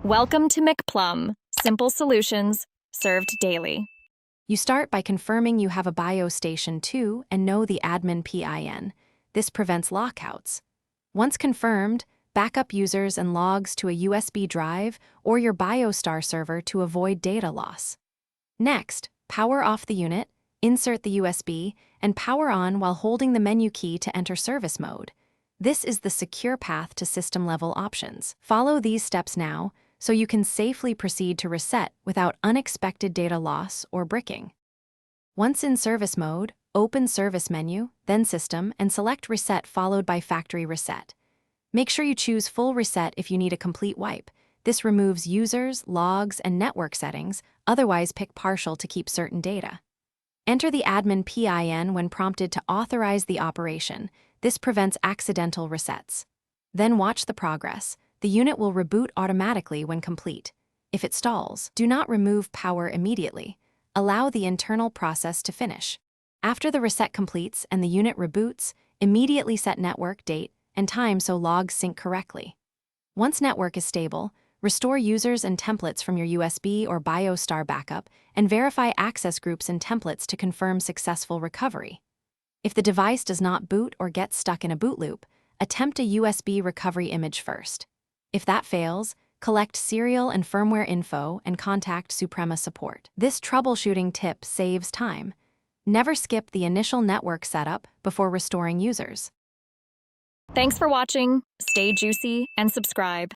Welcome to McPlum, simple solutions served daily. You start by confirming you have a Biostation 2 and know the admin PIN. This prevents lockouts. Once confirmed, backup users and logs to a USB drive or your Biostar server to avoid data loss. Next, power off the unit, insert the USB, and power on while holding the menu key to enter service mode. This is the secure path to system-level options. Follow these steps now, so you can safely proceed to reset without unexpected data loss or bricking. Once in service mode, open Service menu, then System, and select Reset followed by Factory Reset. Make sure you choose Full Reset if you need a complete wipe. This removes users, logs, and network settings, otherwise pick Partial to keep certain data. Enter the admin PIN when prompted to authorize the operation. This prevents accidental resets. Then watch the progress. The unit will reboot automatically when complete. If it stalls, do not remove power immediately. Allow the internal process to finish. After the reset completes and the unit reboots, immediately set network, date, and time so logs sync correctly. Once network is stable, restore users and templates from your USB or Biostar backup and verify access groups and templates to confirm successful recovery. If the device does not boot or gets stuck in a boot loop, attempt a USB recovery image first. If that fails, collect serial and firmware info and contact Suprema support. This troubleshooting tip saves time. Never skip the initial network setup before restoring users. Thanks for watching. Stay juicy and subscribe.